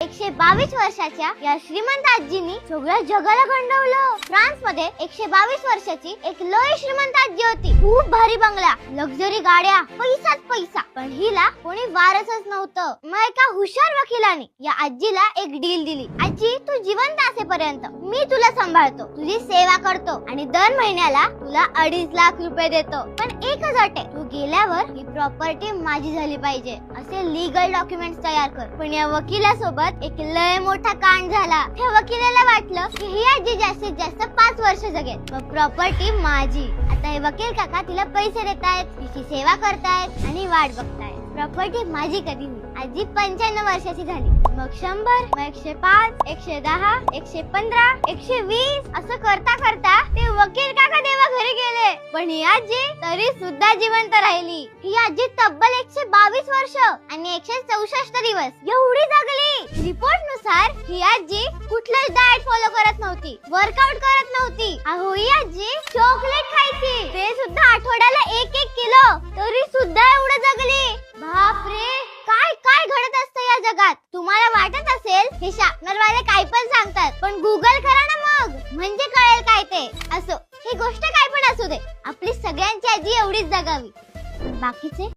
122 वर्षाच्या या श्रीमंत आजीनी सगळ्या जगाला गंडवलं. फ्रान्स मध्ये 122 वर्षाची एक लय श्रीमंत आजी होती. खूप भारी बंगला, लक्झरी गाड्या, पैसाच पैसा. पण हिला कोणी वारसच नव्हतं. मग एका हुशार वकिलाने या आजीला एक डील दिली. आजी, तू जिवंत असेपर्यंत मी तुला सांभाळतो, तुझी सेवा करतो आणि दर महिन्याला तुला 2.5 लाख रुपये देतो. पण एकच अट आहे, तू गेल्यावर ही प्रॉपर्टी माझी झाली पाहिजे असे लीगल डॉक्युमेंट्स तयार कर. पण या वकिलासोबत एक लय मोठा कांड झाला. त्या वकिलाला वाटलं की ही आजी जास्तीत जास्त 5 वर्ष जगेल, मग प्रॉपर्टी माझी. आता हे वकील काका तिला पैसे देतायत, तिची सेवा करतायत आणि वाट बघतायत. प्रॉपर्टी माझी कधी होईल. आजी 95 वर्षाची झाली. मग 100, मग 105, 110, 115, 120 असं करता करता ते वकील काका देवा घरी गेले. पण ही आजी तरी सुद्धा जिवंत राहिली. ही आजी तब्बल 122 वर्ष आणि 164 दिवस एवढी जगली. रिपोर्ट नुसार ही आजी कुठलाच डाएट फॉलो करत नव्हती, वर्कआउट करत नव्हती. अहो, ही आजी चॉकलेट खायची, ते सुद्धा आठवड्याला 1-1 किलो. तरी सुद्धा एवढं जगली. बापरे, काय काय घडत असतं या जगात. तुम्हाला वाटत असेल हे शार्पनरवाले काय पण सांगतात, पण गुगल करा ना मग, म्हणजे कळेल काय ते. असो, ही गोष्ट काय पण असू दे, आपली सगळ्यांची आजी एवढीच जगावी. बाकीचे